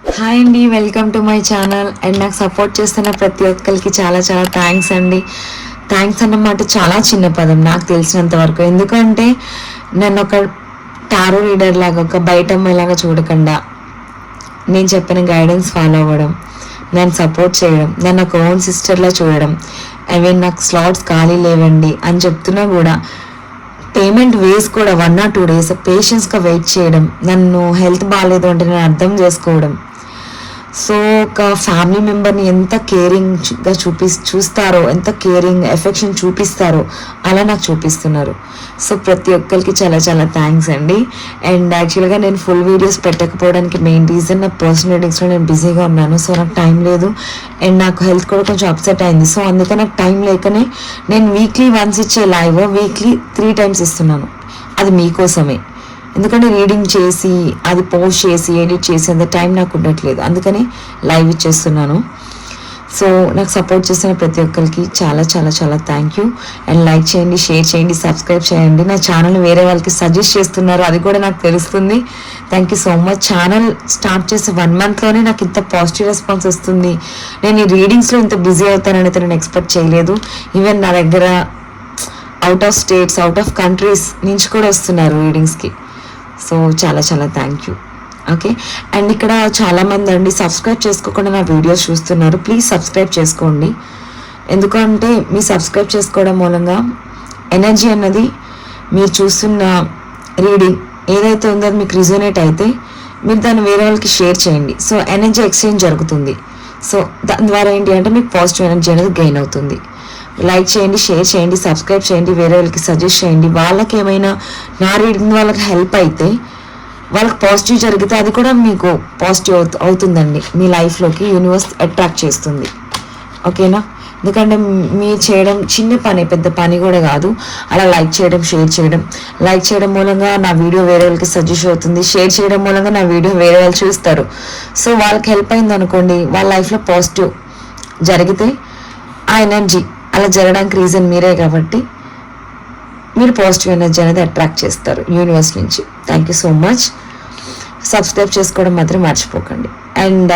Hi అండి, welcome to my channel. And నాకు support చేస్తున్న ప్రతి ఒక్కరికి చాలా చాలా థ్యాంక్స్ అండి. థ్యాంక్స్ అన్నమాట చాలా చిన్న పదం నాకు తెలిసినంత వరకు. ఎందుకంటే నన్ను ఒక టారో రీడర్ లాగా, ఒక బయట అమ్మాయిలాగా చూడకుండా నేను చెప్పిన గైడెన్స్ ఫాలో అవ్వడం, నన్ను సపోర్ట్ చేయడం, నన్ను ఒక ఓన్ సిస్టర్లా చూడడం, ఈవెన్ నాకు స్లాట్స్ ఖాళీ లేవండి అని చెప్తున్నా కూడా పేమెంట్ వేసి కూడా 1 or 2 days పేషెన్స్గా వెయిట్ చేయడం, నన్ను హెల్త్ బాగాలేదు అంటే నేను అర్థం చేసుకోవడం. సో ఒక ఫ్యామిలీ మెంబర్ని ఎంత కేరింగ్గా చూస్తారో, ఎంత కేరింగ్ ఎఫెక్షన్ చూపిస్తారో అలా నాకు చూపిస్తున్నారు. సో ప్రతి ఒక్కరికి చాలా చాలా థ్యాంక్స్ అండి. అండ్ యాక్చువల్గా నేను ఫుల్ వీడియోస్ పెట్టకపోవడానికి మెయిన్ రీజన్ నా పర్సనల్ రీడింగ్స్లో నేను బిజీగా ఉన్నాను. సో నాకు టైం లేదు అండ్ నాకు హెల్త్ కూడా కొంచెం అప్సెట్ అయింది. సో అందుకే నాకు టైం లేకనే నేను వీక్లీ వన్స్ ఇచ్చే లైవ్ వీక్లీ 3 times ఇస్తున్నాను. అది మీకోసమే. ఎందుకంటే రీడింగ్ చేసి అది పోస్ట్ చేసి ఎడిట్ చేసి అంత టైం నాకు ఉండట్లేదు, అందుకని లైవ్ ఇచ్చేస్తున్నాను. సో నాకు సపోర్ట్ చేసిన ప్రతి ఒక్కరికి చాలా చాలా చాలా థ్యాంక్ యూ. అండ్ లైక్ చేయండి, షేర్ చేయండి, సబ్స్క్రైబ్ చేయండి. నా ఛానల్ వేరే వాళ్ళకి సజెస్ట్ చేస్తున్నారు, అది కూడా నాకు తెలుస్తుంది. Thank you so much. Channel start చేసి 1 monthలోనే నాకు ఇంత పాజిటివ్ రెస్పాన్స్ వస్తుంది. నేను ఈ రీడింగ్స్లో ఇంత బిజీ అవుతానని అయితే నేను ఎక్స్పెక్ట్ చేయలేదు. ఈవెన్ నా దగ్గర out of states, out of countries నుంచి కూడా వస్తున్నారు రీడింగ్స్కి. సో చాలా చాలా థ్యాంక్ యూ. ఓకే. అండ్ ఇక్కడ చాలామంది అండి సబ్స్క్రైబ్ చేసుకోకుండా నా వీడియోస్ చూస్తున్నారు. ప్లీజ్ సబ్స్క్రైబ్ చేసుకోండి. ఎందుకంటే మీ సబ్స్క్రైబ్ చేసుకోవడం మూలంగా ఎనర్జీ అన్నది మీరు చూస్తున్న రీడింగ్ ఏదైతే ఉందో అది మీకు రిజోనేట్ అయితే మీరు దాన్ని వేరే వాళ్ళకి షేర్ చేయండి. సో ఎనర్జీ ఎక్స్చేంజ్ జరుగుతుంది. సో దాని ద్వారా ఏంటి అంటే మీకు పాజిటివ్ ఎనర్జీ అనేది గెయిన్ అవుతుంది. లైక్ చేయండి, షేర్ చేయండి, సబ్స్క్రైబ్ చేయండి, వేరే వాళ్ళకి సజెస్ట్ చేయండి. వాళ్ళకి ఏమైనా నా రీడింగ్ వాళ్ళకి హెల్ప్ అయితే, వాళ్ళకి పాజిటివ్ జరిగితే అది కూడా మీకు పాజిటివ్ అవుతుందండి. మీ లైఫ్లోకి యూనివర్స్ అట్రాక్ట్ చేస్తుంది. ఓకేనా? ఎందుకంటే మీరు చేయడం చిన్న పని, పెద్ద పని కూడా కాదు. అలా లైక్ చేయడం, షేర్ చేయడం, లైక్ చేయడం మూలంగా నా వీడియో వేరే వాళ్ళకి సజెస్ట్ అవుతుంది. షేర్ చేయడం మూలంగా నా వీడియో వేరే వాళ్ళు చూస్తారు. సో వాళ్ళకి హెల్ప్ అయింది అనుకోండి, వాళ్ళ లైఫ్లో పాజిటివ్ జరిగితే ఆ ఎనర్జీ అలా జరగడానికి రీజన్ మీరే కాబట్టి మీరు పాజిటివ్ ఎనర్జీ అనేది అట్రాక్ట్ చేస్తారు యూనివర్స్ నుంచి. Thank you so much. Subscribe చేసుకోవడం మాత్రం మర్చిపోకండి. అండ్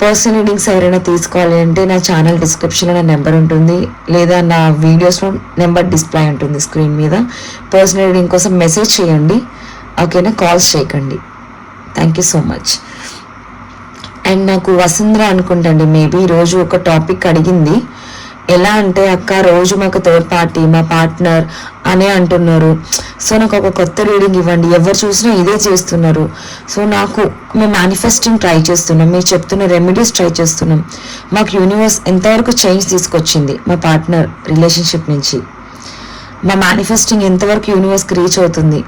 పర్సనల్ రీడింగ్స్ ఎవరైనా తీసుకోవాలి అంటే నా ఛానల్ డిస్క్రిప్షన్లో నా నెంబర్ ఉంటుంది, లేదా నా వీడియోస్లో నెంబర్ డిస్ప్లే ఉంటుంది స్క్రీన్ మీద. పర్సనల్ రీడింగ్ కోసం మెసేజ్ చేయండి, ఓకేనా? కాల్స్ చేయకండి. Thank you so much. And నాకు వసుంధర అనుకుంటండి మేబీ ఈరోజు ఒక టాపిక్ అడిగింది. ఎలా అంటే అక్క రోజు మాకు థర్డ్ పార్టీ, మా పార్ట్నర్ అనే అంటున్నారు. సో నాకు ఒక కొత్త రీడింగ్ ఇవ్వండి, ఎవరు చూసినా ఇదే చేస్తున్నారు. సో మేము మేనిఫెస్టింగ్ ట్రై చేస్తున్నాం, మీరు చెప్తున్న రెమెడీస్ ట్రై చేస్తున్నాం. మాకు యూనివర్స్ ఎంతవరకు చేంజ్ తీసుకొచ్చింది మా పార్ట్నర్ రిలేషన్షిప్ నుంచి? మా మేనిఫెస్టింగ్ ఎంతవరకు యూనివర్స్కి రీచ్ అవుతుంది?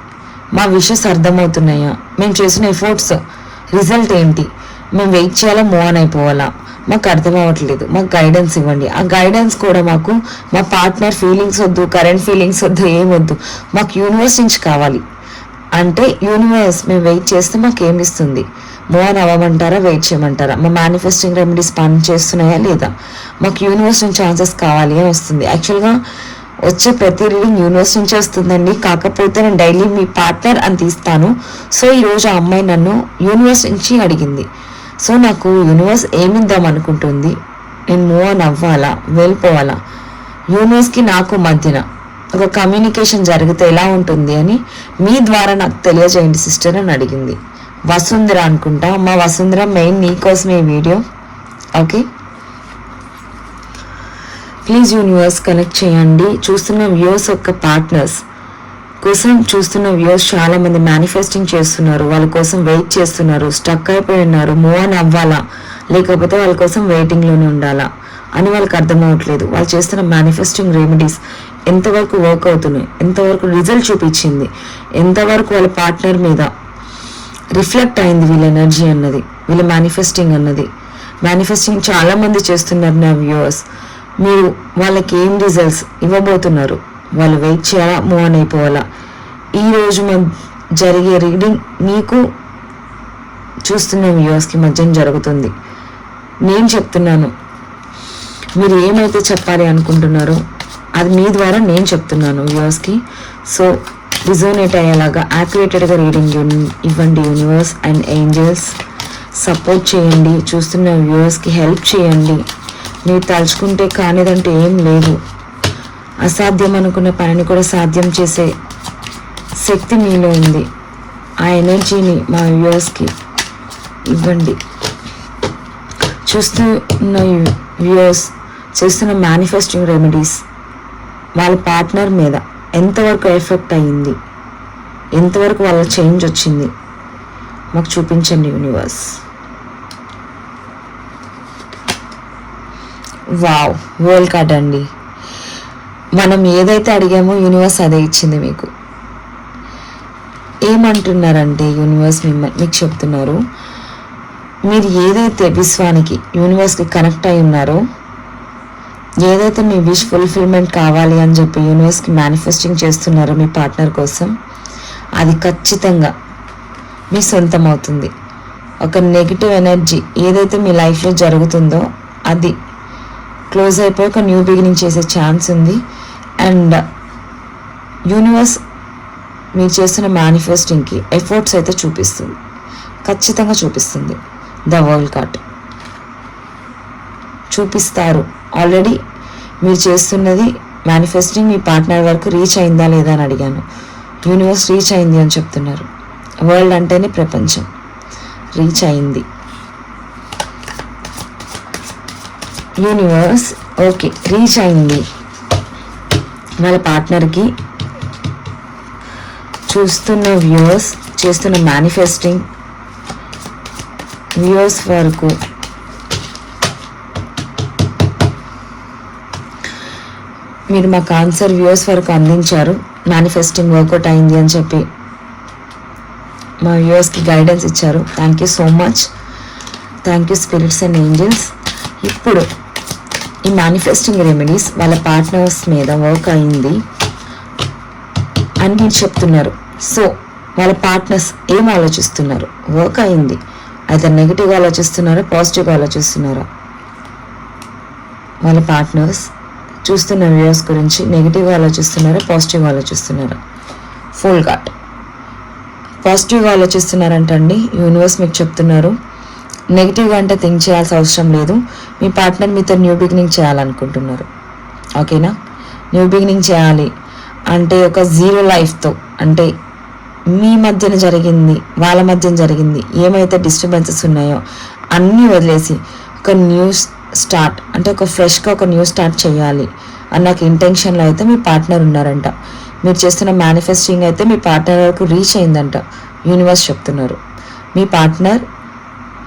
మా విషెస్ అర్థమవుతున్నాయా? మేము చేసిన ఎఫర్ట్స్ రిజల్ట్ ఏంటి? మేము వెయిట్ చేయాలా, మూవ్ ఆన్ అయిపోవాలా? మాకు అర్థం అవ్వట్లేదు. మాకు గైడెన్స్ ఇవ్వండి. ఆ గైడెన్స్ కూడా మాకు మా పార్ట్నర్ ఫీలింగ్స్ వద్దు, కరెంట్ ఫీలింగ్స్ వద్దు, ఏమొద్దు, మాకు యూనివర్స్ నుంచి కావాలి. అంటే యూనివర్స్ మేము వెయిట్ చేస్తే మాకు ఏమి ఇస్తుంది? మూవ్ ఆన్ అవ్వమంటారా, వెయిట్ చేయమంటారా? మా మేనిఫెస్టింగ్ రెమెడీస్ పని చేస్తున్నాయా లేదా? మాకు యూనివర్స్ నుంచి ఛాన్సెస్ కావాలి అని వస్తుంది. యాక్చువల్గా వచ్చే ప్రతి రీడింగ్ యూనివర్స్ నుంచి వస్తుందండి. కాకపోతే నేను డైలీ మీ పార్ట్నర్ అని తీస్తాను. సో ఈరోజు ఆ అమ్మాయి నన్ను యూనివర్స్ నుంచి అడిగింది. సో నాకు యూనివర్స్ ఏమిద్దాం అనుకుంటుంది? నేను మూవ్ ఆన్ అవ్వాలా, వెళ్ళిపోవాలా? యూనివర్స్కి నాకు మధ్యన ఒక కమ్యూనికేషన్ జరిగితే ఎలా ఉంటుంది అని మీ ద్వారా నాకు తెలియజేయండి సిస్టర్ అని అడిగింది. వసుంధర అనుకుంటా. మా వసుంధర మెయిన్ నీకోసమే ఈ video. Okay, please universe connect చేయండి. చూస్తున్న వ్యూవర్స్ యొక్క పార్ట్నర్స్ కోసం చూస్తున్న వ్యూవర్స్ చాలా మంది మేనిఫెస్టింగ్ చేస్తున్నారు, వాళ్ళ కోసం వెయిట్ చేస్తున్నారు, స్టక్ అయిపోయి ఉన్నారు. మూవ్ ఆన్ అవ్వాలా లేకపోతే వాళ్ళ కోసం వెయిటింగ్లోనే ఉండాలా అని వాళ్ళకి అర్థం అవ్వట్లేదు. వాళ్ళు చేస్తున్న మేనిఫెస్టింగ్ రెమెడీస్ ఎంతవరకు వర్క్ అవుతున్నాయి, ఎంతవరకు రిజల్ట్ చూపించింది, ఎంతవరకు వాళ్ళ పార్ట్నర్ మీద రిఫ్లెక్ట్ అయింది వీళ్ళ ఎనర్జీ అన్నది, వీళ్ళ మేనిఫెస్టింగ్ అన్నది. మేనిఫెస్టింగ్ చాలామంది చేస్తున్నారు నా వ్యూవర్స్. మీరు వాళ్ళకి ఏం రిజల్ట్స్ ఇవ్వబోతున్నారు? వాళ్ళు వెయిట్ చేయాలా, మూవ్ ఆన్ అయిపోవాలా? ఈరోజు మేము జరిగే రీడింగ్ మీకు చూస్తున్న వ్యూవర్స్కి మధ్యన జరుగుతుంది. నేను చెప్తున్నాను, మీరు ఏమైతే చెప్పాలి అనుకుంటున్నారో అది మీ ద్వారా నేను చెప్తున్నాను వ్యూవర్స్కి. సో రిజోనేట్ అయ్యేలాగా యాక్యురేటెడ్గా రీడింగ్ ఇవ్వండి యూనివర్స్ అండ్ ఏంజల్స్. సపోర్ట్ చేయండి. చూస్తున్న వ్యూవర్స్కి హెల్ప్ చేయండి. మీరు తలుచుకుంటే కానిదంటే ఏం లేదు. అసాధ్యం అనుకున్న పనిని కూడా సాధ్యం చేసే శక్తి మీలో ఉంది. ఆ ఎనర్జీని మా వ్యూవర్స్కి ఇవ్వండి. చూస్తున్న వ్యూవర్స్ చేస్తున్న మేనిఫెస్టింగ్ రెమెడీస్ వాళ్ళ పార్ట్నర్ మీద ఎంతవరకు ఎఫెక్ట్ అయ్యింది, ఎంతవరకు వాళ్ళ చేంజ్ వచ్చింది మాకు చూపించండి యూనివర్స్. వావ్, వరల్డ్ కార్డ్ అండి. మనం ఏదైతే అడిగామో యూనివర్స్ అదే ఇచ్చింది మీకు. ఏమంటున్నారంటే యూనివర్స్ మీకు చెప్తున్నారు, మీరు ఏదైతే విశ్వానికి యూనివర్స్కి కనెక్ట్ అయి ఉన్నారో, ఏదైతే మీ విష్ ఫుల్ఫిల్మెంట్ కావాలి అని చెప్పి యూనివర్స్కి మేనిఫెస్టింగ్ చేస్తున్నారో మీ పార్ట్నర్ కోసం, అది ఖచ్చితంగా మీ సొంతం అవుతుంది. ఒక నెగిటివ్ ఎనర్జీ ఏదైతే మీ లైఫ్లో జరుగుతుందో అది క్లోజ్ అయిపోయి ఒక న్యూ బిగినింగ్ చేసే ఛాన్స్ ఉంది. అండ్ యూనివర్స్ మీరు చేస్తున్న మేనిఫెస్టింగ్కి ఎఫర్ట్స్ అయితే చూపిస్తుంది, ఖచ్చితంగా చూపిస్తుంది. ద వరల్డ్ కార్డ్ చూపిస్తారు. ఆల్రెడీ మీరు చేస్తున్నది మేనిఫెస్టింగ్ మీ పార్ట్నర్ వరకు రీచ్ అయిందా లేదా అని అడిగాను. యూనివర్స్ రీచ్ అయింది అని చెప్తున్నారు. వరల్డ్ అంటేనే ప్రపంచం, రీచ్ అయింది. యూనివర్స్ ఓకే రీచ్ అయింది వాళ్ళ పార్ట్నర్కి. చూస్తున్న వ్యూవర్స్ చేస్తున్న మేనిఫెస్టింగ్ వ్యూవర్స్ వరకు మీరు మాకు ఆన్సర్ వ్యూవర్స్ వరకు అందించారు. మేనిఫెస్టింగ్ వర్కౌట్ అయింది అని చెప్పి మా వ్యూవర్స్కి గైడెన్స్ ఇచ్చారు. Thank you so much. Thank you spirits and angels. ఇప్పుడు ఈ మేనిఫెస్టింగ్ రెమెడీస్ వాళ్ళ పార్ట్నర్స్ మీద వర్క్ అయింది అని మీరు చెప్తున్నారు. సో వాళ్ళ పార్ట్నర్స్ ఏం ఆలోచిస్తున్నారు? వర్క్ అయింది అయితే నెగిటివ్గా ఆలోచిస్తున్నారా, పాజిటివ్గా ఆలోచిస్తున్నారా? వాళ్ళ పార్ట్నర్స్ చూస్తున్న వ్యూవర్స్ గురించి నెగిటివ్గా ఆలోచిస్తున్నారా, పాజిటివ్గా ఆలోచిస్తున్నారా? ఫుల్ కార్డ్ పాజిటివ్గా ఆలోచిస్తున్నారంటండి. యూనివర్స్ మీకు చెప్తున్నారు నెగిటివ్గా అంటే థింక్ చేయాల్సిన అవసరం లేదు. మీ పార్ట్నర్ మీతో న్యూ బిగినింగ్ చేయాలనుకుంటున్నారు. ఓకేనా? న్యూ బిగినింగ్ చేయాలి అంటే ఒక జీరో లైఫ్తో, అంటే మీ మధ్యన జరిగింది వాళ్ళ మధ్యన జరిగింది ఏమైతే డిస్టర్బెన్సెస్ ఉన్నాయో అన్నీ వదిలేసి ఒక న్యూ స్టార్ట్, అంటే ఒక ఫ్రెష్గా ఒక న్యూ స్టార్ట్ చేయాలి అన్న ఇంటెన్షన్లో అయితే మీ పార్ట్నర్ ఉన్నారంట. మీరు చేస్తున్న మేనిఫెస్టింగ్ అయితే మీ పార్ట్నర్ వరకు రీచ్ అయిందంట. యూనివర్స్ చెప్తున్నారు మీ పార్ట్నర్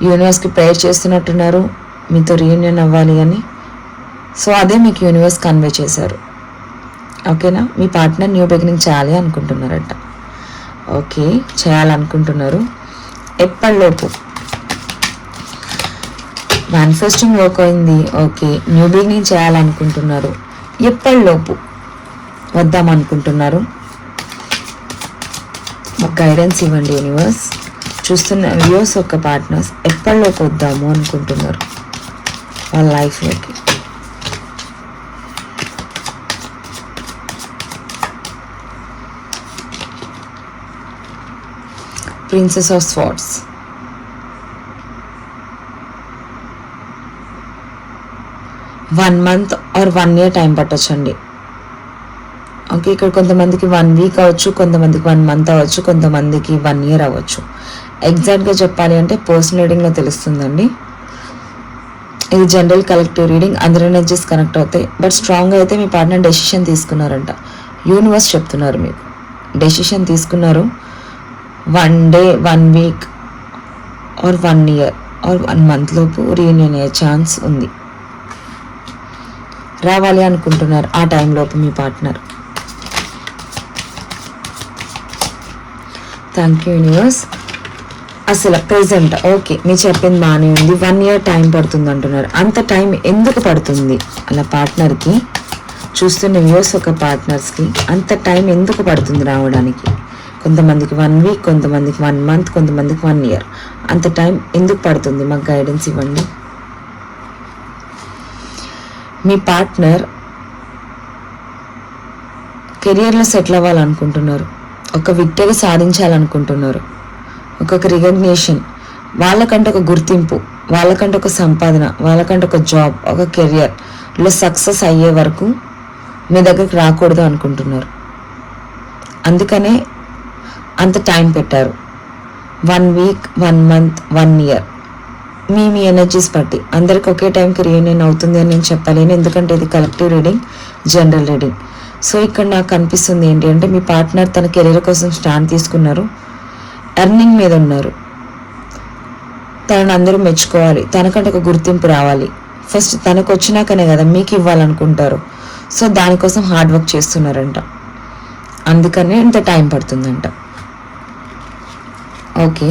యూనివర్స్కి ప్రేయర్ చేస్తున్నట్టున్నారు మీతో రీయూనియన్ అవ్వాలి అని. సో అదే మీకు యూనివర్స్ కన్వే చేశారు. ఓకేనా? మీ పార్ట్నర్ న్యూ బిగినింగ్ చేయాలి అనుకుంటున్నారంట. ఓకే, చేయాలనుకుంటున్నారు. ఎప్పటిలోపు మేనిఫెస్టింగ్ వర్క్ అయింది. ఓకే, న్యూ బిగినింగ్ చేయాలనుకుంటున్నారు. ఎప్పటిలోపు వద్దామనుకుంటున్నారు? మాకు గైడెన్స్ ఇవ్వండి యూనివర్స్. చూస్తున్న వ్యూవర్స్ యొక్క పార్ట్నర్స్ ఎప్పటిలోపు వద్దాము అనుకుంటున్నారు వాళ్ళ లైఫ్లోకి? Princess of swords. One month or 1 year time పట్టొచ్చండి. ఓకే, ఇక్కడ కొంతమందికి 1 week అవ్వచ్చు, కొంతమందికి 1 month అవ్వచ్చు, కొంతమందికి 1 year అవ్వచ్చు. ఎగ్జాక్ట్గా చెప్పాలి అంటే పర్సనల్ రీడింగ్లో తెలుస్తుందండి. ఇది జనరల్ కలెక్టివ్ రీడింగ్, అందరి ఎనర్జీస్ కనెక్ట్ అవుతాయి. బట్ స్ట్రాంగ్ అయితే మీ పార్ట్నర్ డెసిషన్ తీసుకున్నారంట. యూనివర్స్ చెప్తున్నారు మీకు డెసిషన్ తీసుకున్నారు. 1 day, 1 week or 1 year or 1 month లోపు రీయూనియన్ అయ్యే ఛాన్స్ ఉంది. రావాలి అనుకుంటున్నారు ఆ టైంలోపు మీ పార్ట్నర్. Thank you universe. అసలు ప్రెజెంట్ ఓకే మీరు చెప్పింది బాగానే ఉంది. 1 year టైం పడుతుంది అంటున్నారు. అంత టైం ఎందుకు పడుతుంది అలా పార్ట్నర్కి? చూస్తున్న వ్యూవర్స్ ఒక పార్ట్నర్స్కి అంత టైం ఎందుకు పడుతుంది రావడానికి? కొంతమందికి 1 week, కొంతమందికి 1 month, కొంతమందికి 1 year. అంత టైం ఎందుకు పడుతుంది? మాకు గైడెన్స్ ఇవ్వండి. మీ పార్ట్నర్ కెరియర్లో సెటిల్ అవ్వాలనుకుంటున్నారు, ఒక విక్టరీ సాధించాలనుకుంటున్నారు, ఒక్కొక్క రికగ్నిషన్ వాళ్ళకంటే ఒక గుర్తింపు, వాళ్ళకంటే ఒక సంపాదన, వాళ్ళకంటే ఒక జాబ్, ఒక కెరియర్లో సక్సెస్ అయ్యే వరకు మీ దగ్గరికి రాకూడదు అనుకుంటున్నారు. అందుకనే అంత టైం పెట్టారు. 1 వీక్, 1 మంత్, 1 ఇయర్, మీ ఎనర్జీస్ బట్టి. అందరికి ఒకే టైంకి రీయూనియన్ అవుతుంది అని నేను చెప్పలేను, ఎందుకంటే ఇది collective reading, general reading. So ఇక్కడ నాకు కనిపిస్తుంది ఏంటి అంటే మీ పార్ట్నర్ తన కెరీర్ కోసం స్టాండ్ తీసుకున్నారు, ఎర్నింగ్ మీద ఉన్నారు, తనని అందరూ మెచ్చుకోవాలి, తనకంటే ఒక గుర్తింపు రావాలి. ఫస్ట్ తనకు వచ్చినాకనే కదా మీకు ఇవ్వాలనుకుంటారు. సో దానికోసం హార్డ్ వర్క్ చేస్తున్నారంట, అందుకనే ఇంత టైం పడుతుందంట. ఓకే,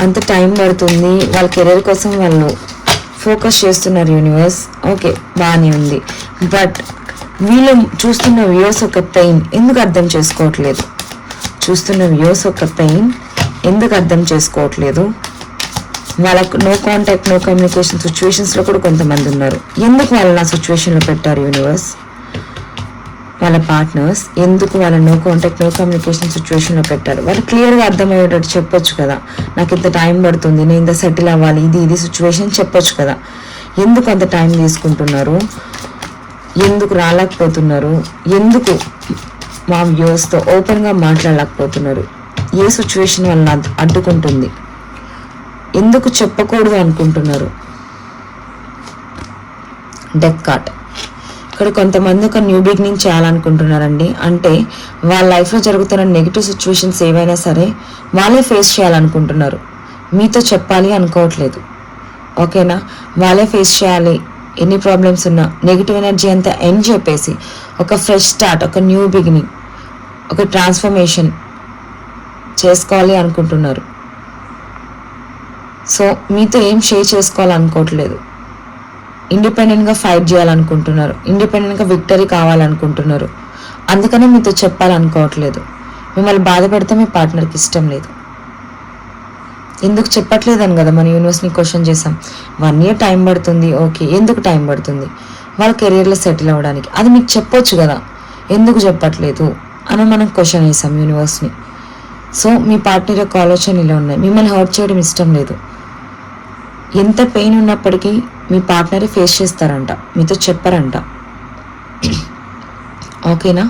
అంత టైం పడుతుంది, వాళ్ళ కెరీర్ కోసం వాళ్ళు ఫోకస్ చేస్తున్నారు యూనివర్స్. ఓకే, బాగానే ఉంది. బట్ వీళ్ళు చూస్తున్న వ్యూస్ ఒక పెయిన్ ఎందుకు అర్థం చేసుకోవట్లేదు? చూస్తున్న వ్యూస్ ఒక పెయిన్ ఎందుకు అర్థం చేసుకోవట్లేదు? వాళ్ళకు నో కాంటాక్ట్, నో కమ్యూనికేషన్ సిచ్యువేషన్స్లో కూడా కొంతమంది ఉన్నారు. ఎందుకు వాళ్ళని ఆ సిచ్యువేషన్లో పెట్టారు యూనివర్స్? వాళ్ళ పార్ట్నర్స్ ఎందుకు వాళ్ళ నో కాంటాక్ట్, నో కమ్యూనికేషన్ సిచ్యువేషన్లో పెట్టారు? వాళ్ళు క్లియర్గా అర్థమయ్యేటట్టు చెప్పొచ్చు కదా, నాకు ఇంత టైం పడుతుంది, నేను ఇంత సెటిల్ అవ్వాలి, ఇది సిచ్యువేషన్ చెప్పొచ్చు కదా. ఎందుకు అంత టైం తీసుకుంటున్నారు? ఎందుకు రాలేకపోతున్నారు? ఎందుకు మా వ్యూస్తో ఓపెన్గా మాట్లాడలేకపోతున్నారు? ఏ సిచ్యువేషన్ వాళ్ళని అడ్డుకుంటుంది? ఎందుకు చెప్పకూడదు అనుకుంటున్నారు? Death card. ఇక్కడ కొంతమంది ఒక న్యూ బిగినింగ్ చేయాలనుకుంటున్నారండి. అంటే వాళ్ళ లైఫ్లో జరుగుతున్న నెగిటివ్ సిచ్యువేషన్స్ ఏవైనా సరే వాళ్ళే ఫేస్ చేయాలనుకుంటున్నారు, మీతో చెప్పాలి అనుకోవట్లేదు. ఓకేనా? వాళ్ళే ఫేస్ చేయాలి, ఎన్ని ప్రాబ్లమ్స్ ఉన్నా నెగిటివ్ ఎనర్జీ అంతా ఎండ్ చెప్పేసి ఒక ఫ్రెష్ స్టార్ట్, ఒక న్యూ బిగినింగ్, ఒక ట్రాన్స్ఫర్మేషన్ చేసుకోవాలి అనుకుంటున్నారు. సో మీతో ఏం షేర్ చేసుకోవాలనుకోవట్లేదు, ఇండిపెండెంట్గా ఫైట్ చేయాలనుకుంటున్నారు, ఇండిపెండెంట్గా విక్టరీ కావాలనుకుంటున్నారు. అందుకనే మీతో చెప్పాలనుకోవట్లేదు. మిమ్మల్ని బాధ పెడితే మీ పార్ట్నర్కి ఇష్టం లేదు. ఎందుకు చెప్పట్లేదని కదా మన యూనివర్స్ని క్వశ్చన్ చేసాం. 1 ఇయర్ టైం పడుతుంది, ఓకే, ఎందుకు టైం పడుతుంది? వాళ్ళ కెరీర్లో సెటిల్ అవ్వడానికి. అది మీకు చెప్పొచ్చు కదా, ఎందుకు చెప్పట్లేదు అని మనం క్వశ్చన్ వేసాం యూనివర్స్ని. సో మీ పార్ట్నర్ యొక్క ఆలోచనలు ఇలా ఉన్నాయి, మిమ్మల్ని హర్ట్ చేయడం ఇష్టం లేదు. ఎంత పెయిన్ ఉన్నప్పటికీ మీ పార్ట్నరే ఫేస్ చేస్తారంట, మీతో చెప్పారంట. ఓకేనా?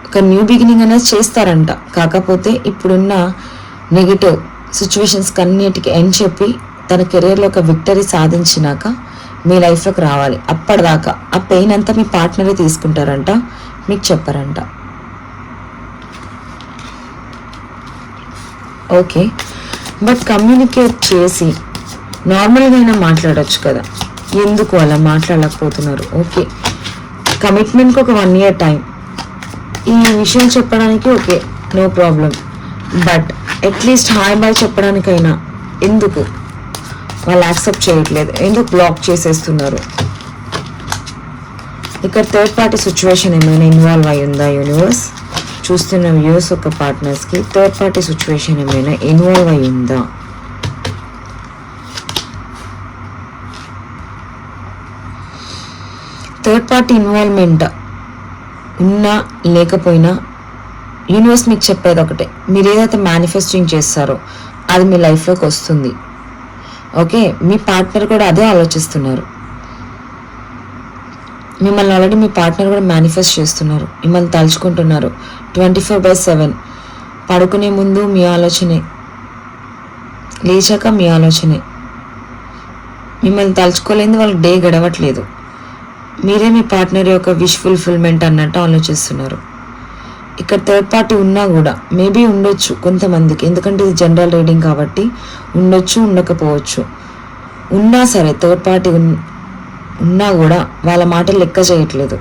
ఒక న్యూ బిగినింగ్ అనేది చేస్తారంట. కాకపోతే ఇప్పుడున్న నెగిటివ్ సిచ్యువేషన్స్కి అన్నిటికీ ఎండ్ చెప్పి తన కెరీర్లో ఒక విక్టరీ సాధించినాక మీ లైఫ్లోకి రావాలి. అప్పటిదాకా ఆ పెయిన్ అంతా మీ పార్ట్నరే తీసుకుంటారంట, మీకు చెప్పారంట. ఓకే, బట్ కమ్యూనికేట్ చేసి నార్మల్గా అయినా మాట్లాడచ్చు కదా, ఎందుకు అలా మాట్లాడలేకపోతున్నారు? ఓకే, కమిట్మెంట్కి ఒక 1 ఇయర్ టైం, ఈ విషయం చెప్పడానికి okay, no problem. But at least hi bye చెప్పడానికైనా ఎందుకు వాళ్ళు యాక్సెప్ట్ చేయట్లేదు? ఎందుకు బ్లాక్ చేసేస్తున్నారు? ఇక్కడ థర్డ్ పార్టీ సిచ్యువేషన్ ఏమైనా ఇన్వాల్వ్ అయి ఉందా యూనివర్స్? చూస్తున్న వ్యూస్ ఒక పార్ట్నర్స్కి థర్డ్ పార్టీ సిచ్యువేషన్ ఏమైనా ఇన్వాల్వ్ అయి ఉందా? థర్డ్ పార్టీ ఇన్వాల్వ్మెంట్ ఉన్నా లేకపోయినా యూనివర్స్ మీకు చెప్పేది ఒకటే, మీరు ఏదైతే మేనిఫెస్టింగ్ చేస్తారో అది మీ లైఫ్లోకి వస్తుంది. ఓకే, మీ పార్ట్నర్ కూడా అదే ఆలోచిస్తున్నారు. మిమ్మల్ని ఆల్రెడీ మీ పార్ట్నర్ కూడా మేనిఫెస్ట్ చేస్తున్నారు, మిమ్మల్ని తలుచుకుంటున్నారు 24/7. పడుకునే ముందు మీ ఆలోచనే, లేచాక మీ ఆలోచనే. మిమ్మల్ని తలుచుకోలేని వాళ్ళకి డే గడవట్లేదు. మీరే మీ పార్ట్నర్ యొక్క విష్ ఫుల్ఫిల్మెంట్ అన్నట్టు ఆలోచిస్తున్నారు. ఇక్కడ థర్డ్ పార్టీ ఉన్నా కూడా మేబీ ఉండొచ్చు కొంతమందికి, ఎందుకంటే ఇది జనరల్ రీడింగ్ కాబట్టి ఉండొచ్చు, ఉండకపోవచ్చు. ఉన్నా సరే థర్డ్ పార్టీ ఉన్నా కూడా వాళ్ళ మాటలు లెక్క చేయట్లేదు.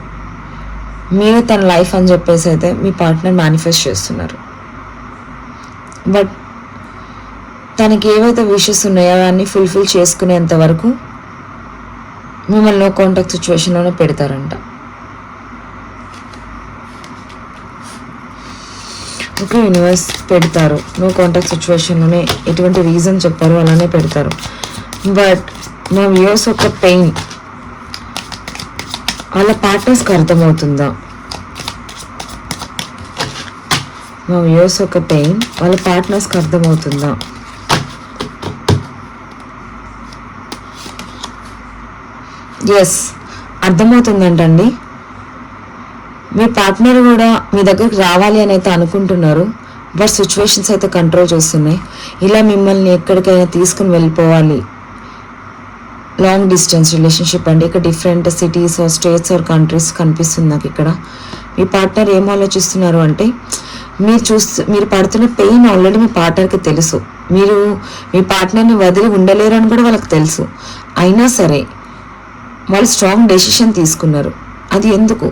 మీరే తన లైఫ్ అని చెప్పేసి అయితే మీ పార్ట్నర్ మేనిఫెస్ట్ చేస్తున్నారు. బట్ తనకి ఏవైతే విషెస్ ఉన్నాయో అవన్నీ ఫుల్ఫిల్ చేసుకునేంత వరకు మిమ్మల్ని నో కాంటాక్ట్ సిచ్యువేషన్లోనే పెడతారంట. ఓకే యూనివర్స్, పెడతారు నో కాంటాక్ట్ సిచ్యువేషన్లోనే. ఎటువంటి రీజన్ చెప్పారు అలానే పెడతారు. బట్ మా వ్యూస్ ఒక పెయిన్ వాళ్ళ పార్ట్నర్స్కి అర్థమవుతుందా? మా వ్యూస్ ఒక పెయిన్ వాళ్ళ పార్ట్నర్స్కి అర్థమవుతుందా? ఎస్, అర్థమవుతుందంటండి. మీ పార్ట్నర్ కూడా మీ దగ్గరికి రావాలి అని అయితే అనుకుంటున్నారు, బట్ సిచ్యువేషన్స్ అయితే కంట్రోల్ చేస్తున్నాయి. ఇలా మిమ్మల్ని ఎక్కడికైనా తీసుకుని వెళ్ళిపోవాలి. లాంగ్ డిస్టెన్స్ రిలేషన్షిప్ అండి. ఇక్కడ different cities or states or countries కనిపిస్తుంది నాకు ఇక్కడ. మీ పార్ట్నర్ ఏం ఆలోచిస్తున్నారు అంటే, మీరు పడుతున్న పెయిన్ ఆల్రెడీ మీ పార్ట్నర్కి తెలుసు. మీరు మీ పార్ట్నర్ని వదిలి ఉండలేరు అని కూడా వాళ్ళకి తెలుసు. అయినా సరే వాళ్ళు స్ట్రాంగ్ డెసిషన్ తీసుకున్నారు. అది ఎందుకు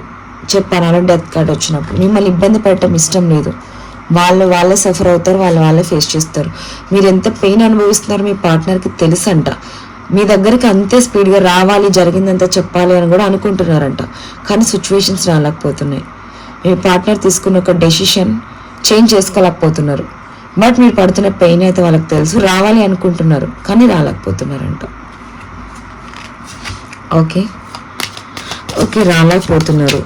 చెప్పాను, అలా డెత్ కార్డ్ వచ్చినప్పుడు మిమ్మల్ని ఇబ్బంది పెట్టడం ఇష్టం లేదు. వాళ్ళే సఫర్ అవుతారు, వాళ్ళే ఫేస్ చేస్తారు. మీరు ఎంత పెయిన్ అనుభవిస్తున్నారో మీ పార్ట్నర్కి తెలుసంట. మీ దగ్గరికి అంతే స్పీడ్గా రావాలి, జరిగిందంతా చెప్పాలి అని కూడా అనుకుంటున్నారంట. కానీ సిచ్యువేషన్స్ రాలేకపోతున్నాయి. మీ పార్ట్నర్ తీసుకున్న ఒక డెసిషన్ చేంజ్ చేసుకోలేకపోతున్నారు. బట్ మీరు పడుతున్న పెయిన్ అయితే వాళ్ళకి తెలుసు. రావాలి అనుకుంటున్నారు కానీ రాలేకపోతున్నారంట. ఓకే రాలేకపోతున్నారు.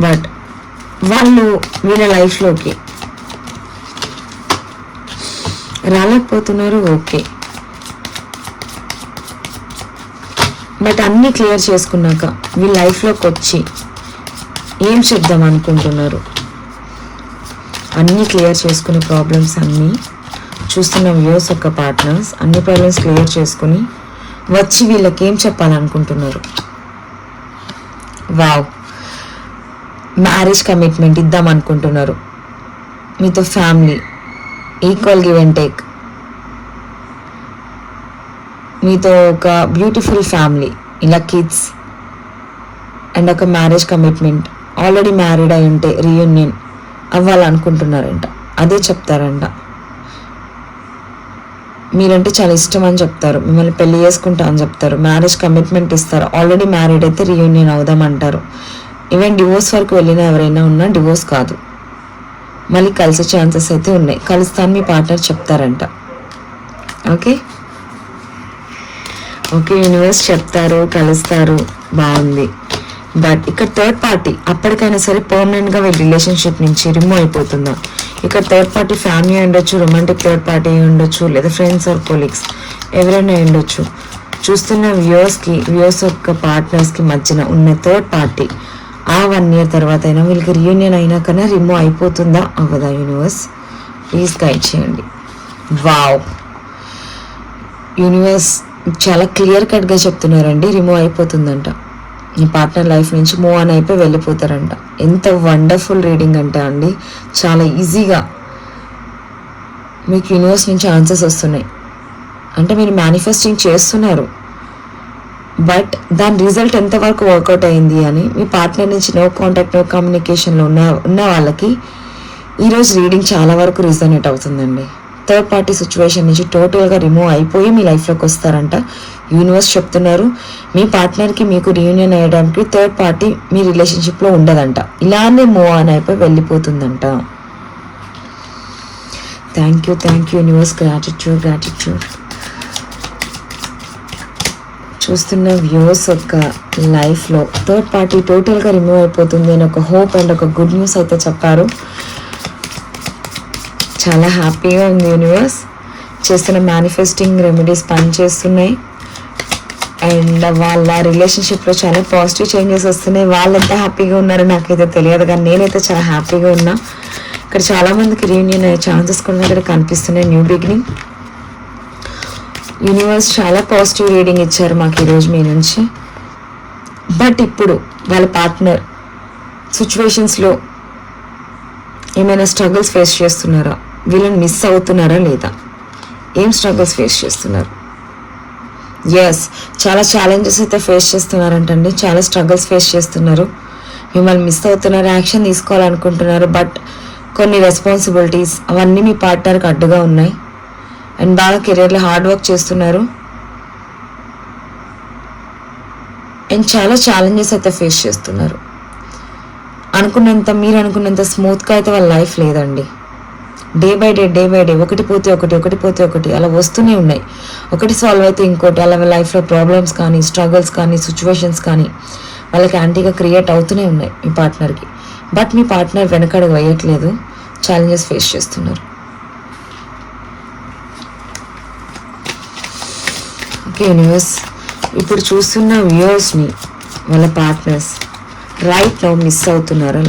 బట్ వాళ్ళు వీళ్ళ లైఫ్లోకి రాలేకపోతున్నారు. ఓకే, బట్ అన్నీ క్లియర్ చేసుకున్నాక వీళ్ళ లైఫ్లోకి వచ్చి ఏం చెప్దాం అనుకుంటున్నారు? అన్నీ క్లియర్ చేసుకునే ప్రాబ్లమ్స్ అన్నీ చూస్తున్న వ్యూస్ యొక్క పార్ట్నర్స్ అన్ని ప్రాబ్లమ్స్ క్లియర్ చేసుకుని వచ్చి వీళ్ళకి ఏం చెప్పాలనుకుంటున్నారు? వావ్, మ్యారేజ్ కమిట్మెంట్ ఇద్దాం అనుకుంటున్నారు. మీతో family, equal give and take, మీతో ఒక బ్యూటిఫుల్ ఫ్యామిలీ, ఇలా కిడ్స్ అండ్ ఒక మ్యారేజ్ కమిట్మెంట్. ఆల్రెడీ మ్యారీడ్ అయి ఉంటే రీయూనియన్ అవ్వాలనుకుంటున్నారంట. అదే చెప్తారంట. మీరంటే చాలా ఇష్టం అని చెప్తారు. మిమ్మల్ని పెళ్లి చేసుకుంటా అని చెప్తారు. మ్యారేజ్ కమిట్మెంట్ ఇస్తారు. ఆల్రెడీ మ్యారీడ్ అయితే రీయూనియన్ అవుదామంటారు. ఈవెన్ డివోర్స్ వరకు వెళ్ళిన ఎవరైనా ఉన్నా డివోర్స్ కాదు, మళ్ళీ కలిసే ఛాన్సెస్ అయితే ఉన్నాయి. కలుస్తాను మీ పార్ట్నర్ చెప్తారంట. ఓకే యూనివర్స్ చెప్తారు, కలుస్తారు, బాగుంది. బట్ ఇక్కడ థర్డ్ పార్టీ అప్పటికైనా సరే పర్మనెంట్గా వీళ్ళ రిలేషన్షిప్ నుంచి రిమూవ్ అయిపోతుందా? ఇక్కడ థర్డ్ పార్టీ ఫ్యామిలీ ఉండొచ్చు, రొమాంటిక్ థర్డ్ పార్టీ ఉండొచ్చు, లేదా ఫ్రెండ్స్ ఆర్ కొలీగ్స్ ఎవరైనా ఉండొచ్చు. చూస్తున్న వ్యూస్ యొక్క పార్ట్నర్స్కి మధ్యన ఉన్న థర్డ్ పార్టీ ఆ 1 year తర్వాత అయినా వీళ్ళకి రీయూనియన్ అయినాకన్నా రిమూవ్ అయిపోతుందా అవ్వదా? యూనివర్స్ ప్లీజ్ గైడ్ చేయండి. వావ్, యూనివర్స్ చాలా క్లియర్ కట్గా చెప్తున్నారండి. రిమూవ్ అయిపోతుందంట. మీ పార్ట్నర్ లైఫ్ నుంచి మూవ్ ఆన్ అయిపోయి వెళ్ళిపోతారంట. ఎంత వండర్ఫుల్ రీడింగ్ అంటే అండి, చాలా ఈజీగా మీకు యూనివర్స్ నుంచి ఆన్సర్స్ వస్తున్నాయి. అంటే మీరు మేనిఫెస్టింగ్ చేస్తున్నారు, బట్ దాని రిజల్ట్ ఎంతవరకు వర్కౌట్ అయింది అని మీ పార్ట్నర్ నుంచి నో కాంటాక్ట్, నో కమ్యూనికేషన్లో ఉన్న వాళ్ళకి ఈరోజు రీడింగ్ చాలా వరకు రిజనేట్ అవుతుందండి. థర్డ్ పార్టీ సిచ్యువేషన్ నుంచి టోటల్గా రిమూవ్ అయిపోయి మీ లైఫ్లోకి వస్తారంట. యూనివర్స్ చెప్తున్నారు మీ పార్ట్నర్కి మీకు రీయూనియన్ అయ్యడానికి థర్డ్ పార్టీ మీ రిలేషన్షిప్లో ఉండదంట. ఇలానే మూవ్ ఆన్ అయిపోయి వెళ్ళిపోతుందంట. Thank you universe. గ్రాటిట్యూడ్. చూస్తున్న వ్యూస్ యొక్క లైఫ్లో థర్డ్ పార్టీ టోటల్గా రిమూవ్ అయిపోతుంది అని ఒక హోప్ అండ్ ఒక గుడ్ న్యూస్ అయితే చెప్పారు. చాలా హ్యాపీగా ఉంది. యూనివర్స్ చేస్తున్న మేనిఫెస్టింగ్ రెమెడీస్ పనిచేస్తున్నాయి అండ్ వాళ్ళ రిలేషన్షిప్లో చాలా పాజిటివ్ చేంజెస్ వస్తున్నాయి. వాళ్ళు ఎంత హ్యాపీగా ఉన్నారో నాకైతే తెలియదు, కానీ నేనైతే చాలా హ్యాపీగా ఉన్నా. ఇక్కడ చాలామందికి రీయూనియన్ అయ్యే ఛాన్సెస్ కూడా ఇక్కడ కనిపిస్తున్నాయి. New beginning. యూనివర్స్ చాలా పాజిటివ్ రీడింగ్ ఇచ్చారు మాకు ఈరోజు మీ నుంచి. బట్ ఇప్పుడు వాళ్ళ పార్ట్నర్ సిచ్యువేషన్స్లో ఏమైనా స్ట్రగుల్స్ ఫేస్ చేస్తున్నారా? వీళ్ళని మిస్ అవుతున్నారా లేదా? ఏం స్ట్రగుల్స్ ఫేస్ చేస్తున్నారు? ఎస్, చాలా ఛాలెంజెస్ అయితే ఫేస్ చేస్తున్నారంటండి. చాలా స్ట్రగుల్స్ ఫేస్ చేస్తున్నారు. మిమ్మల్ని మిస్ అవుతున్నారు, యాక్షన్ తీసుకోవాలనుకుంటున్నారు. బట్ కొన్ని రెస్పాన్సిబిలిటీస్ అవన్నీ మీ పార్ట్నర్కి అడ్డుగా ఉన్నాయి. అండ్ బాగా కెరీర్లో హార్డ్ వర్క్ చేస్తున్నారు. అండ్ చాలా ఛాలెంజెస్ అయితే ఫేస్ చేస్తున్నారు. మీరు అనుకున్నంత స్మూత్గా అయితే వాళ్ళ లైఫ్ లేదండి. డే బై డే ఒకటి పోతే ఒకటి అలా వస్తూనే ఉన్నాయి. ఒకటి సాల్వ్ అయితే ఇంకోటి, అలా లైఫ్లో ప్రాబ్లమ్స్ కానీ, స్ట్రగుల్స్ కానీ, సిచ్యువేషన్స్ కానీ వాళ్ళకి యాంటీగా క్రియేట్ అవుతూనే ఉన్నాయి మీ పార్ట్నర్కి. బట్ మీ పార్ట్నర్ వెనకడుగు వేయట్లేదు, ఛాలెంజెస్ ఫేస్ చేస్తున్నారు. ఓకే యూనివర్స్, ఇప్పుడు చూస్తున్న వ్యూవర్స్ని వాళ్ళ పార్ట్నర్స్ రైట్ నౌ మిస్ అవుతున్నారా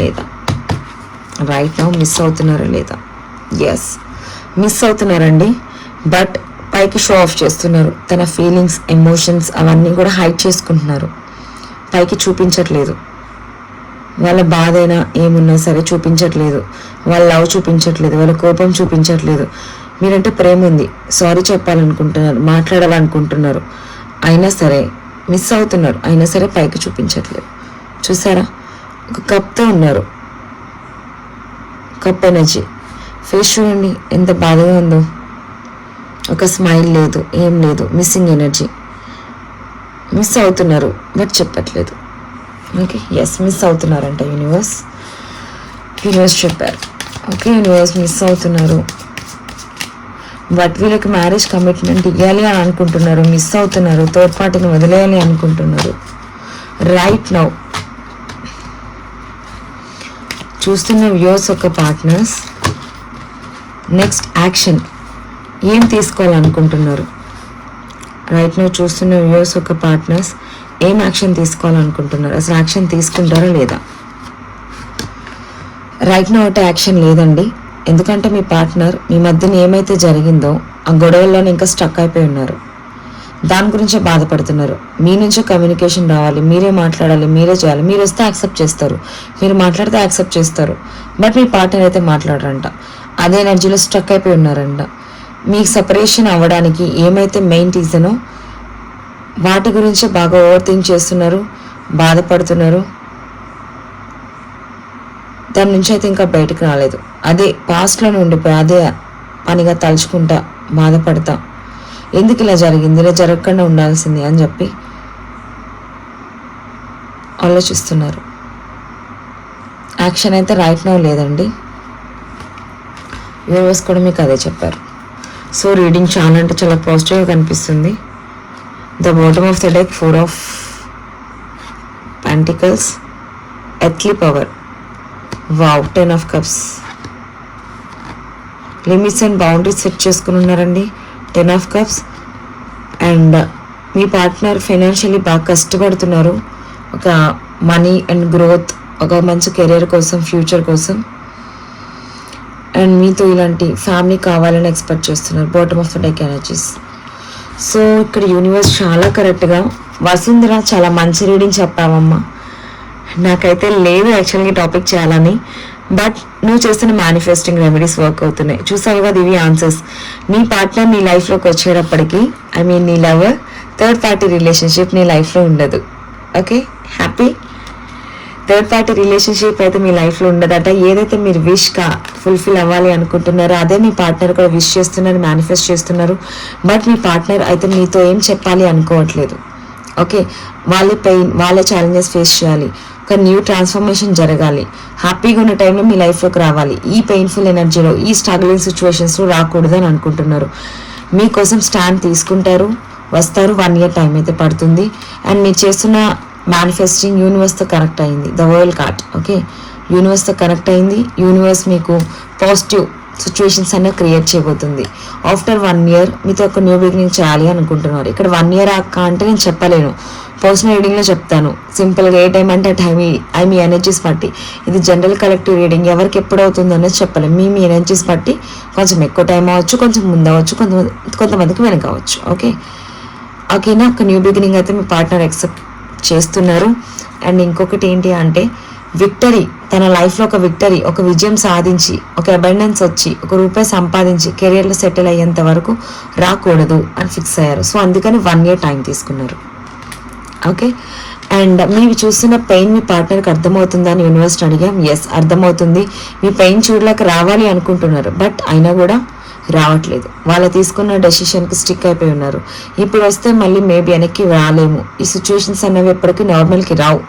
లేదా? ఎస్, మిస్ అవుతున్నారండి. బట్ పైకి షో ఆఫ్ చేస్తున్నారు. తన ఫీలింగ్స్, ఎమోషన్స్ అవన్నీ కూడా హైడ్ చేసుకుంటున్నారు, పైకి చూపించట్లేదు. వాళ్ళ బాధ అయినా ఏమున్నా సరే చూపించట్లేదు, వాళ్ళ లవ్ చూపించట్లేదు, వాళ్ళ కోపం చూపించట్లేదు. మీరంటే ప్రేమ ఉంది, సారీ చెప్పాలనుకుంటున్నారు, మాట్లాడాలనుకుంటున్నారు, అయినా సరే మిస్ అవుతున్నారు, అయినా సరే పైకి చూపించట్లేదు. చూసారా, ఒక కప్తో ఉన్నారు, కప్ ఎనర్జీ. ఫేస్ చూడండి ఎంత బాధగా ఉందో, ఒక స్మైల్ లేదు, ఏం లేదు, మిస్సింగ్ ఎనర్జీ. మిస్ అవుతున్నారు బట్ చెప్పట్లేదు. ఓకే, ఎస్, మిస్ అవుతున్నారంట యూనివర్స్ చెప్పారు. ఓకే యూనివర్స్, మిస్ అవుతున్నారు బట్ వీళ్ళకి మ్యారేజ్ కమిట్మెంట్ ఇవ్వాలి అని అనుకుంటున్నారు, మిస్ అవుతున్నారు, థర్డ్ పార్టీని వదిలేయాలి అనుకుంటున్నారు. రైట్ నౌ చూస్తున్న వ్యూవర్స్ ఒక పార్ట్నర్స్ నెక్స్ట్ యాక్షన్ ఏం తీసుకోవాలనుకుంటున్నారు? రైట్ నౌ చూస్తున్న వ్యూవర్స్ ఒక పార్ట్నర్స్ ఏం యాక్షన్ తీసుకోవాలనుకుంటున్నారు? అసలు యాక్షన్ తీసుకుంటారా లేదా? రైట్ నౌ ఒకటి యాక్షన్ లేదండి. ఎందుకంటే మీ పార్ట్నర్ మీ మధ్యన ఏమైతే జరిగిందో ఆ గొడవల్లోనే ఇంకా స్టక్ అయిపోయి ఉన్నారు, దాని గురించే బాధపడుతున్నారు. మీ నుంచే కమ్యూనికేషన్ రావాలి, మీరే మాట్లాడాలి, మీరే చేయాలి. మీరు వస్తే యాక్సెప్ట్ చేస్తారు, మీరు మాట్లాడితే యాక్సెప్ట్ చేస్తారు. బట్ మీ పార్ట్నర్ అయితే మాట్లాడరంట, అదే ఎనర్జీలో స్టక్ అయిపోయి ఉన్నారంట. మీకు సపరేషన్ అవ్వడానికి ఏమైతే మెయిన్ రీజనో వాటి గురించి బాగా ఓవర్ థింక్ చేస్తున్నారు, బాధపడుతున్నారు. దాని నుంచి అయితే ఇంకా బయటకు రాలేదు. అదే పాస్ట్లోనే ఉండిపోయి అదే పనిగా తలుచుకుంటా బాధపడతా, ఎందుకు ఇలా జరిగింది, ఇలా జరగకుండా ఉండాల్సింది అని చెప్పి ఆలోచిస్తున్నారు. యాక్షన్ అయితే రైట్ నౌ లేదండి. యూనివర్స్ కూడా మీకు అదే చెప్పారు. సో రీడింగ్ చాలా అంటే చాలా పాజిటివ్గా కనిపిస్తుంది. The bottom of the deck 4 of pentacles, earthly power, wow, 10 of cups. Limits and boundaries set చేసుకుని ఉన్నారండి, 10 of cups. And me partner financially బాగా కష్టపడుతున్నారు, ఒక మనీ అండ్ గ్రోత్, ఒక మంచి కెరీర్ కోసం, ఫ్యూచర్ కోసం. అండ్ మీతో ఇలాంటి ఫ్యామిలీ కావాలని ఎక్స్పెక్ట్ చేస్తున్నారు. Bottom of the deck energies. So ఇక్కడ యూనివర్స్ చాలా కరెక్ట్గా, వసుంధర చాలా మంచి రీడింగ్ చెప్పావమ్మా. నాకైతే లేదు యాక్చువల్గా టాపిక్ చేయాలని, బట్ నువ్వు చేస్తున్న మేనిఫెస్టింగ్ రెమెడీస్ వర్క్ అవుతున్నాయి. చూసావు కదా ఇవి ఆన్సర్స్. నీ పార్ట్నర్ నీ లైఫ్లోకి వచ్చేటప్పటికి, ఐ మీన్ నీ లవర్, థర్డ్ పార్టీ రిలేషన్షిప్ నీ లైఫ్లో ఉండదు. Okay, happy. Third party relationship అయితే మీ లైఫ్లో ఉండదట. ఏదైతే మీరు విష్గా ఫుల్ఫిల్ అవ్వాలి అనుకుంటున్నారో అదే మీ పార్ట్నర్ కూడా విష్ చేస్తున్నారు, మేనిఫెస్ట్ చేస్తున్నారు. బట్ మీ పార్ట్నర్ అయితే మీతో ఏం చెప్పాలి అనుకోవట్లేదు. ఓకే, వాళ్ళే పెయిన్, వాళ్ళే ఛాలెంజెస్ ఫేస్ చేయాలి, ఒక న్యూ ట్రాన్స్ఫర్మేషన్ జరగాలి, హ్యాపీగా ఉన్న టైంలో మీ లైఫ్లోకి రావాలి. ఈ పెయిన్ఫుల్ ఎనర్జీలో, ఈ స్ట్రగ్లింగ్ సిచ్యువేషన్స్లో రాకూడదు అని అనుకుంటున్నారు. మీకోసం స్టాండ్ తీసుకుంటారు, వస్తారు. 1 year టైం అయితే పడుతుంది. అండ్ మీరు చేస్తున్న మేనిఫెస్టింగ్ యూనివర్స్తో కనెక్ట్ అయింది. The world card. ఓకే, యూనివర్స్తో కనెక్ట్ అయింది. యూనివర్స్ మీకు పాజిటివ్ సిచ్యువేషన్స్ అన్నీ క్రియేట్ చేయబోతుంది. ఆఫ్టర్ 1 year మీతో ఒక న్యూ బిగినింగ్ చేయాలి అనుకుంటున్నారు. ఇక్కడ 1 year అక్క అంటే నేను చెప్పలేను, పర్సనల్ రీడింగ్లో చెప్తాను సింపుల్గా. ఏ టైం అంటే ఆ టైం, మీ ఎనర్జీస్ బట్టి. ఇది జనరల్ కలెక్టివ్ రీడింగ్, ఎవరికి ఎప్పుడు అవుతుంది అనేది చెప్పలేము. మీ ఎనర్జీస్ బట్టి కొంచెం ఎక్కువ టైం అవ్వచ్చు, కొంచెం ముందు అవ్వచ్చు, కొంతమందికి వెనక అవ్వచ్చు. ఓకేనా, ఒక న్యూ బిగినింగ్ అయితే మీ పార్ట్నర్ యాక్సెప్ట్ చేస్తున్నారు. అండ్ ఇంకొకటి ఏంటి అంటే విక్టరీ, తన లైఫ్లో ఒక విక్టరీ, ఒక విజయం సాధించి, ఒక అబండెన్స్ వచ్చి, ₹1 సంపాదించి కెరియర్లో సెటిల్ అయ్యేంత వరకు రాకూడదు అని ఫిక్స్ అయ్యారు. సో అందుకని 1 year టైం తీసుకున్నారు. ఓకే, అండ్ మీరు చూస్తున్న పెయిన్ మీ పార్ట్నర్కి అర్థమవుతుందని యూనివర్స్ని అడిగాం. ఎస్, అర్థమవుతుంది. మీ పెయిన్ చూడలేక రావాలి అనుకుంటున్నారు, బట్ అయినా కూడా రావట్లేదు. వాళ్ళు తీసుకున్న డెసిషన్కి స్టిక్ అయిపోయి ఉన్నారు. ఇప్పుడు వస్తే మళ్ళీ మేబీ వెనక్కి రాలేము. ఈ సిచ్యువేషన్స్ అనేవి ఎప్పటికీ నార్మల్కి రావు.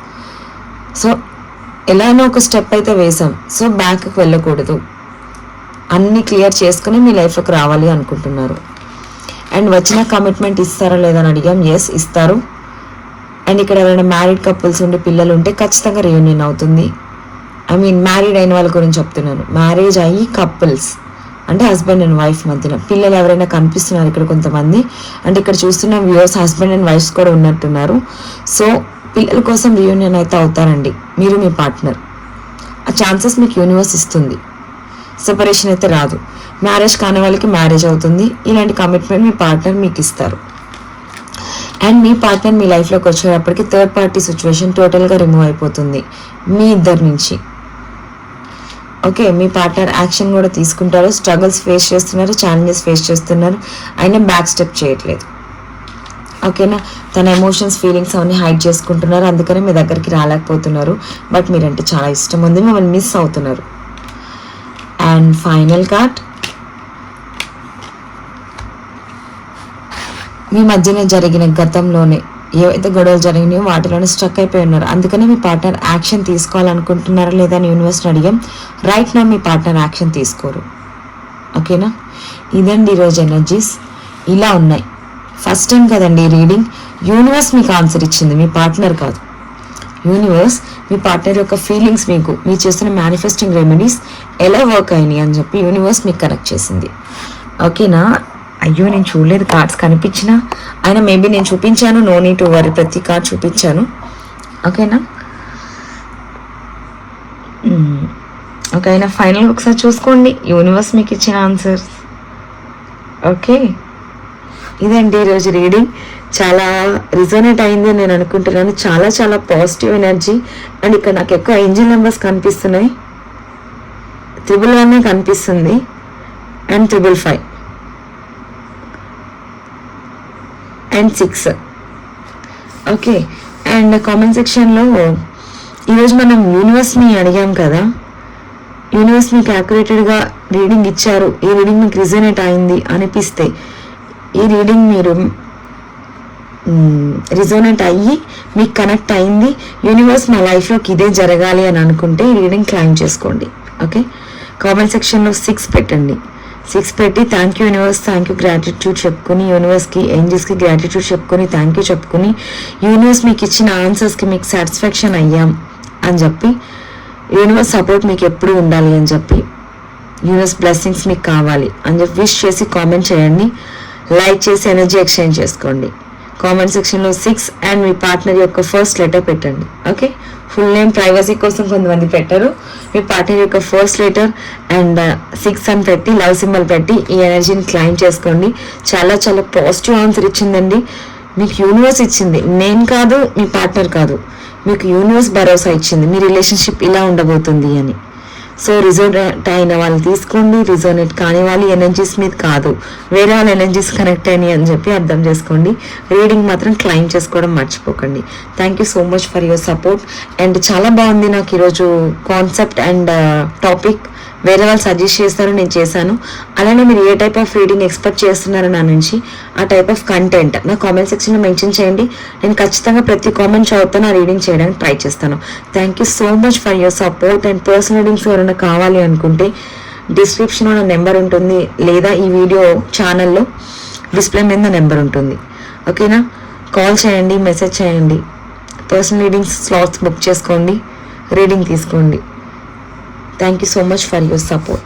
సో ఎలానో ఒక స్టెప్ అయితే వేసాం, సో బ్యాక్కి వెళ్ళకూడదు. అన్నీ క్లియర్ చేసుకుని మీ లైఫ్లోకి రావాలి అనుకుంటున్నారు. అండ్ వచ్చిన కమిట్మెంట్ ఇస్తారా లేదా అని అడిగాం. ఎస్, ఇస్తారు. అండ్ ఇక్కడ ఎవరైనా మ్యారీడ్ కపుల్స్ ఉండి పిల్లలు ఉంటే ఖచ్చితంగా రీయూనియన్ అవుతుంది. మ్యారీడ్ అయిన వాళ్ళ గురించి చెప్తున్నాను. మ్యారేజ్ అయ్యి కపుల్స్ అంటే హస్బెండ్ అండ్ వైఫ్ మధ్యన పిల్లలు ఎవరైనా కనిపిస్తున్నారు ఇక్కడ కొంతమంది. అంటే ఇక్కడ చూస్తున్న వ్యూవర్స్ హస్బెండ్ అండ్ వైఫ్స్ కూడా ఉన్నట్టున్నారు. సో పిల్లల కోసం రీయూనియన్ అయితే అవుతారండి మీరు మీ పార్ట్నర్. ఆ ఛాన్సెస్ మీకు యూనివర్స్ ఇస్తుంది. సెపరేషన్ అయితే రాదు. మ్యారేజ్ కాని వాళ్ళకి మ్యారేజ్ అవుతుంది. ఇలాంటి కమిట్మెంట్ మీ పార్ట్నర్ మీకు ఇస్తారు. అండ్ మీ పార్ట్నర్ మీ లైఫ్లోకి వచ్చేటప్పటికి థర్డ్ పార్టీ సిచ్యువేషన్ టోటల్గా రిమూవ్ అయిపోతుంది మీ ఇద్దరి నుంచి. ఓకే, మీ పార్ట్నర్ యాక్షన్ కూడా తీసుకుంటారు. స్ట్రగుల్స్ ఫేస్ చేస్తున్నారు, ఛాలెంజెస్ ఫేస్ చేస్తున్నారు, అయినా బ్యాక్ స్టెప్ చేయట్లేదు. ఓకేనా, తన ఎమోషన్స్ ఫీలింగ్స్ అవన్నీ హైడ్ చేసుకుంటున్నారు, అందుకనే మీ దగ్గరికి రాలేకపోతున్నారు. బట్ మీరంటే చాలా ఇష్టం ఉంది, మిమ్మల్ని మిస్ అవుతున్నారు. అండ్ ఫైనల్ కార్డ్, మీ మధ్యన జరిగిన గతంలోనే ఏవైతే గొడవలు జరిగినాయో వాటిలోనే స్ట్రక్ అయిపోయి ఉన్నారు. అందుకనే మీ పార్ట్నర్ యాక్షన్ తీసుకోవాలనుకుంటున్నారా లేదా అని యూనివర్స్ని అడిగాం. రైట్ నా మీ పార్ట్నర్ యాక్షన్ తీసుకోరు. ఓకేనా, ఇదండి ఈరోజు ఎనర్జీస్ ఇలా ఉన్నాయి. ఫస్ట్ టైం కదండి రీడింగ్. యూనివర్స్ మీకు ఆన్సర్ ఇచ్చింది, మీ పార్ట్నర్ కాదు. యూనివర్స్ మీ పార్ట్నర్ యొక్క ఫీలింగ్స్ మీరు చేస్తున్న మేనిఫెస్టింగ్ రెమెడీస్ ఎలా వర్క్ అయినాయి అని చెప్పి యూనివర్స్ మీకు కనెక్ట్ చేసింది. ఓకేనా, అయ్యో నేను చూడలేదు, కార్డ్స్ కనిపించినా అయినా మేబీ నేను చూపించాను. నో నీడ్ టు వరీ, ప్రతి కార్డ్ చూపించాను. ఓకేనా, ఓకే అయినా ఫైనల్ ఒకసారి చూసుకోండి యూనివర్స్ మీకు ఇచ్చిన ఆన్సర్స్. ఓకే, ఇదండి ఈరోజు రీడింగ్. చాలా రిజోనేట్ అయింది అని నేను అనుకుంటున్నాను. చాలా చాలా పాజిటివ్ ఎనర్జీ. అండ్ ఇక్కడ నాకు ఎక్కువ ఏంజెల్ నెంబర్స్ కనిపిస్తున్నాయి. 111 కనిపిస్తుంది and 555 and 6. Okay, and comment సెక్షన్లో ఈరోజు మనం యూనివర్స్ని అడిగాం కదా, యూనివర్స్ మీకు యాక్యురేటెడ్గా రీడింగ్ ఇచ్చారు, ఈ రీడింగ్ మీకు రిజనేట్ అయింది అనిపిస్తే, ఈ రీడింగ్ మీరు రిజోనేట్ అయ్యి మీకు కనెక్ట్ అయింది, యూనివర్స్ మా లైఫ్లోకి ఇదే జరగాలి అని అనుకుంటే ఈ రీడింగ్ క్లైమ్ చేసుకోండి. ఓకే, కామెంట్ సెక్షన్లో 6 పెట్టండి. 6 పెట్టి thank you universe, thank you gratitude చెప్పుకొని, యూనివర్స్కి ఏంజెల్స్కి గ్రాటిట్యూడ్ చెప్పుకొని, థ్యాంక్ యూ చెప్పుకొని, యూనివర్స్ మీకు ఇచ్చిన ఆన్సర్స్కి మీకు సాటిస్ఫాక్షన్ అయ్యాం అని చెప్పి, యూనివర్స్ సపోర్ట్ మీకు ఎప్పుడు ఉండాలి అని చెప్పి, యూనివర్స్ బ్లెస్సింగ్స్ మీకు కావాలి అని చెప్పి విష్ చేసి కామెంట్ చేయండి. లైక్ చేసి ఎనర్జీ ఎక్స్చేంజ్ చేసుకోండి. కామెంట్ సెక్షన్లో 6 అండ్ మీ పార్ట్నర్ యొక్క ఫస్ట్ లెటర్ పెట్టండి. ఓకే, ఫుల్ నేమ్ ప్రైవసీ కోసం కొంతమంది పెట్టారు. మీ పార్ట్నర్ యొక్క ఫస్ట్ లెటర్ అండ్ 6 అని పెట్టి లవ్ సింబల్ పెట్టి ఈ ఎనర్జీని క్లైమ్ చేసుకోండి. చాలా చాలా పాజిటివ్ ఆన్సర్ ఇచ్చిందండి మీకు యూనివర్స్ ఇచ్చింది. నేను కాదు, మీ పార్ట్నర్ కాదు, మీకు యూనివర్స్ భరోసా ఇచ్చింది మీ రిలేషన్షిప్ ఇలా ఉండబోతుంది అని. సో రిజోనేట్ అయిన వాళ్ళు తీసుకోండి, రిజోనేట్ కాని వాళ్ళు ఎనర్జీస్ మీద కాదు, వేరే వాళ్ళ ఎనర్జీస్ కనెక్ట్ అయినాయి అని చెప్పి అర్థం చేసుకోండి. రీడింగ్ మాత్రం క్లైమ్ చేసుకోవడం మర్చిపోకండి. Thank you so much for your support. And చాలా బాగుంది నాకు ఈరోజు కాన్సెప్ట్ అండ్ టాపిక్. వేరే వాళ్ళు సజెస్ట్ చేస్తారు, నేను చేశాను. అలానే మీరు ఏ టైప్ ఆఫ్ రీడింగ్ ఎక్స్పెక్ట్ చేస్తున్నారో నా నుంచి, ఆ టైప్ ఆఫ్ కంటెంట్ నా కామెంట్ సెక్షన్లో మెన్షన్ చేయండి. నేను ఖచ్చితంగా ప్రతి కామెంట్ చదువుతాను, ఆ రీడింగ్ చేయడానికి ట్రై చేస్తాను. Thank you so much for your support. And personal readings ఎవరైనా కావాలి అనుకుంటే డిస్క్రిప్షన్లో నా నెంబర్ ఉంటుంది, లేదా ఈ వీడియో ఛానల్లో డిస్ప్లే మీద నా నెంబర్ ఉంటుంది. ఓకేనా, కాల్ చేయండి, మెసేజ్ చేయండి. పర్సనల్ రీడింగ్స్ స్లాట్స్ బుక్ చేసుకోండి, రీడింగ్ తీసుకోండి. Thank you so much for your support.